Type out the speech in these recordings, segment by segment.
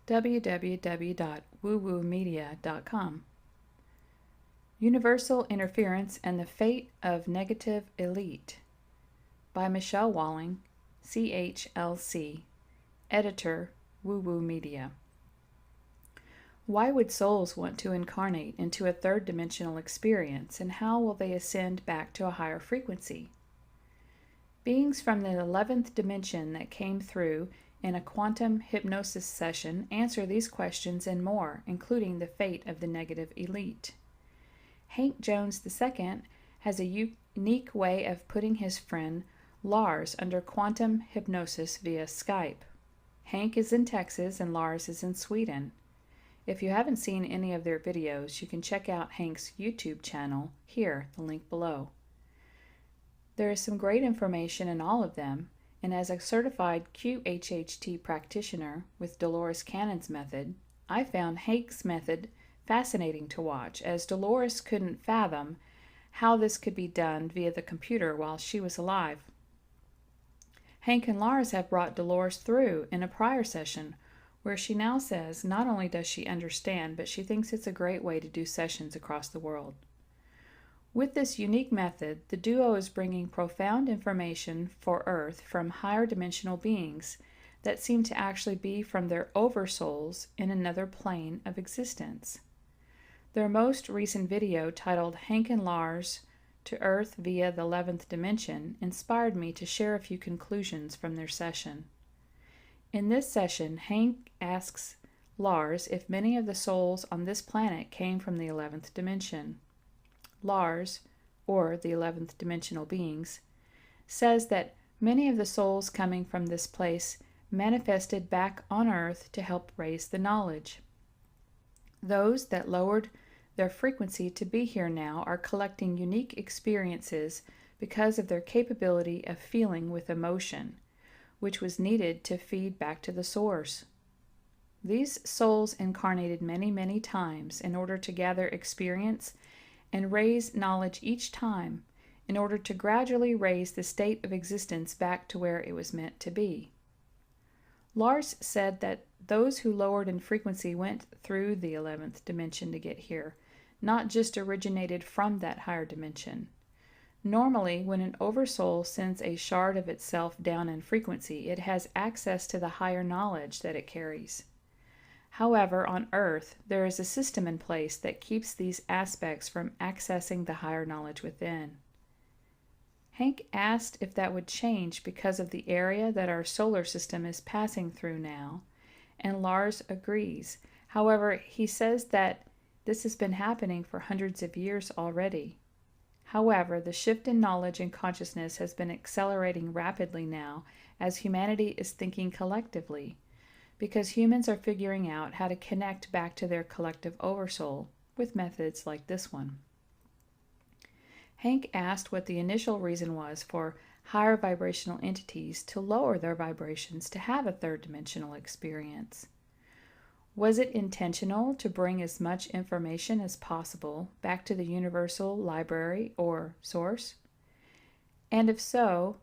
www.woowoomedia.com. Universal Interference and the Fate of Negative Elite by Michelle Walling, CHLC, Editor, WooWoo Media. Why would souls want to incarnate into a third-dimensional experience, and how will they ascend back to a higher frequency? Beings from the 11th dimension that came through in a quantum hypnosis session answer these questions and more, including the fate of the negative elite. Hank Jones II has a unique way of putting his friend Lars under quantum hypnosis via Skype. Hank is in Texas and Lars is in Sweden. If you haven't seen any of their videos, you can check out Hank's YouTube channel here, the link below. There is some great information in all of them, and as a certified QHHT practitioner with Dolores Cannon's method, I found Hank's method fascinating to watch, as Dolores couldn't fathom how this could be done via the computer while she was alive. Hank and Lars have brought Dolores through in a prior session, where she now says not only does she understand, but she thinks it's a great way to do sessions across the world. With this unique method, the duo is bringing profound information for Earth from higher dimensional beings that seem to actually be from their oversouls in another plane of existence. Their most recent video, titled Hank and Lars to Earth via the 11th Dimension, inspired me to share a few conclusions from their session. In this session, Hank asks Lars if many of the souls on this planet came from the 11th dimension. Lars, or the 11th dimensional beings, says that many of the souls coming from this place manifested back on Earth to help raise the knowledge. Those that lowered their frequency to be here now are collecting unique experiences because of their capability of feeling with emotion, which was needed to feed back to the source. These souls incarnated many, many times in order to gather experience and raise knowledge each time, in order to gradually raise the state of existence back to where it was meant to be. Lars said that those who lowered in frequency went through the 11th dimension to get here, not just originated from that higher dimension. Normally, when an oversoul sends a shard of itself down in frequency, it has access to the higher knowledge that it carries. However, on Earth, there is a system in place that keeps these aspects from accessing the higher knowledge within. Hank asked if that would change because of the area that our solar system is passing through now, and Lars agrees. However, he says that this has been happening for hundreds of years already. However, the shift in knowledge and consciousness has been accelerating rapidly now as humanity is thinking collectively, because humans are figuring out how to connect back to their collective oversoul with methods like this one. Hank asked what the initial reason was for higher vibrational entities to lower their vibrations to have a third-dimensional experience. Was it intentional to bring as much information as possible back to the universal library or source? And if so,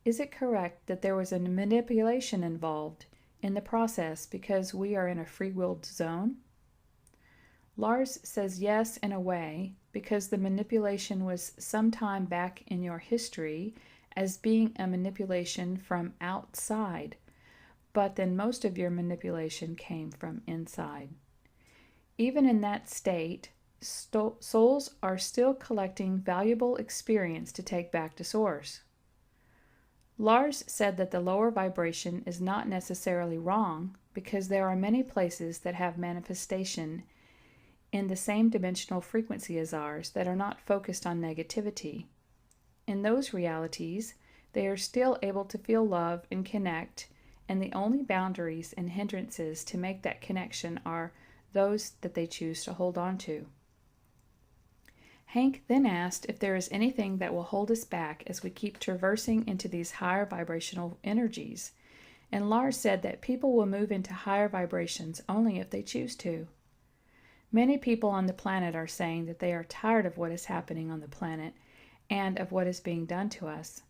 is it correct that there was a manipulation involved in the process because we are in a free-willed zone? Lars says yes, in a way, because the manipulation was sometime back in your history as being a manipulation from outside, but then most of your manipulation came from inside. Even in that state, souls are still collecting valuable experience to take back to Source. Lars said that the lower vibration is not necessarily wrong, because there are many places that have manifestation in the same dimensional frequency as ours that are not focused on negativity. In those realities, they are still able to feel love and connect, and the only boundaries and hindrances to make that connection are those that they choose to hold on to. Hank then asked if there is anything that will hold us back as we keep traversing into these higher vibrational energies, and Lars said that people will move into higher vibrations only if they choose to. Many people on the planet are saying that they are tired of what is happening on the planet and of what is being done to us,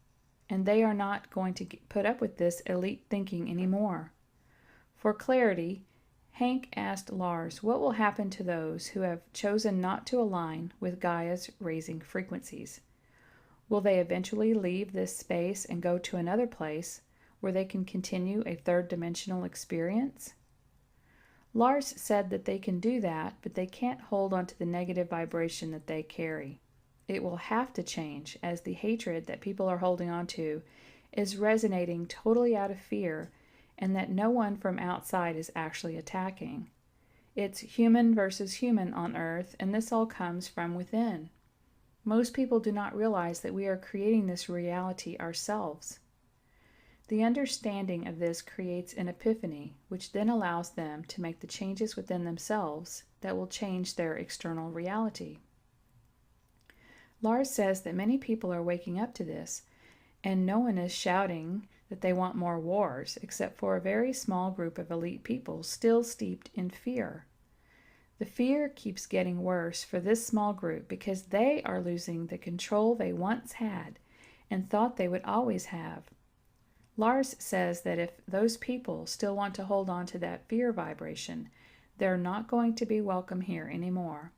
and they are not going to put up with this elite thinking anymore. For clarity, Hank asked Lars what will happen to those who have chosen not to align with Gaia's raising frequencies. Will they eventually leave this space and go to another place where they can continue a third-dimensional experience? Lars said that they can do that, but they can't hold on to the negative vibration that they carry. It will have to change, as the hatred that people are holding on to is resonating totally out of fear, and that no one from outside is actually attacking. It's human versus human on Earth, and this all comes from within. Most people do not realize that we are creating this reality ourselves. The understanding of this creates an epiphany, which then allows them to make the changes within themselves that will change their external reality. Lars says that many people are waking up to this, and no one is shouting that they want more wars, except for a very small group of elite people still steeped in fear. The fear keeps getting worse for this small group because they are losing the control they once had and thought they would always have. Lars says that if those people still want to hold on to that fear vibration, they're not going to be welcome here anymore,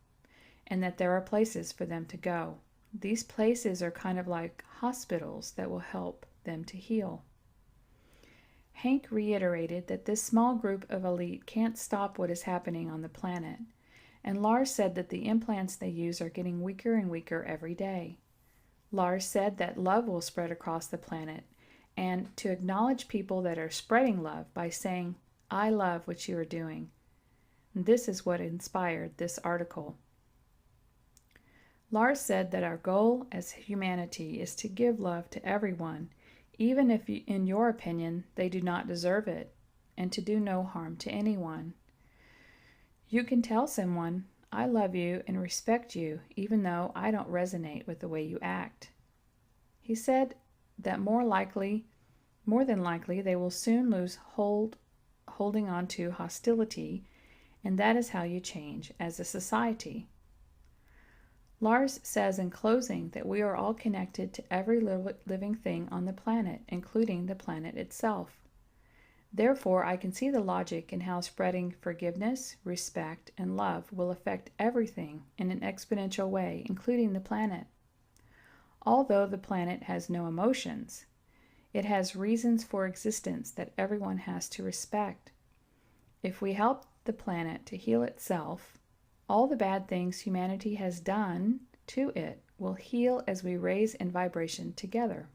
and that there are places for them to go. These places are kind of like hospitals that will help them to heal. Hank reiterated that this small group of elite can't stop what is happening on the planet, and Lars said that the implants they use are getting weaker and weaker every day. Lars said that love will spread across the planet, and to acknowledge people that are spreading love by saying, "I love what you are doing." This is what inspired this article. Lars said that our goal as humanity is to give love to everyone, even if, in your opinion, they do not deserve it, and to do no harm to anyone. You can tell someone, "I love you and respect you, even though I don't resonate with the way you act." He said that more than likely, they will soon lose holding on to hostility, and that is how you change as a society. Lars says in closing that we are all connected to every living thing on the planet, including the planet itself. Therefore, I can see the logic in how spreading forgiveness, respect, and love will affect everything in an exponential way, including the planet. Although the planet has no emotions, it has reasons for existence that everyone has to respect. If we help the planet to heal itself, all the bad things humanity has done to it will heal as we raise in vibration together.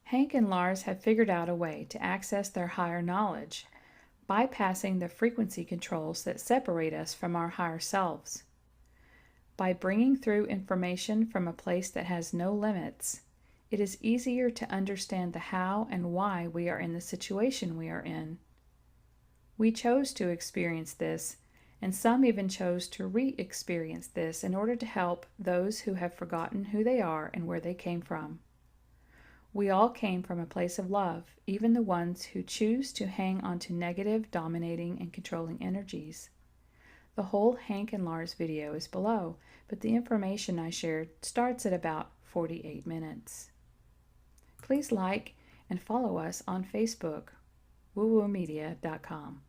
Hank and Lars have figured out a way to access their higher knowledge, bypassing the frequency controls that separate us from our higher selves. By bringing through information from a place that has no limits, it is easier to understand the how and why we are in the situation we are in. We chose to experience this, and some even chose to re-experience this in order to help those who have forgotten who they are and where they came from. We all came from a place of love, even the ones who choose to hang on to negative, dominating, and controlling energies. The whole Hank and Lars video is below, but the information I shared starts at about 48 minutes. Please like and follow us on Facebook, WooWooMedia.com.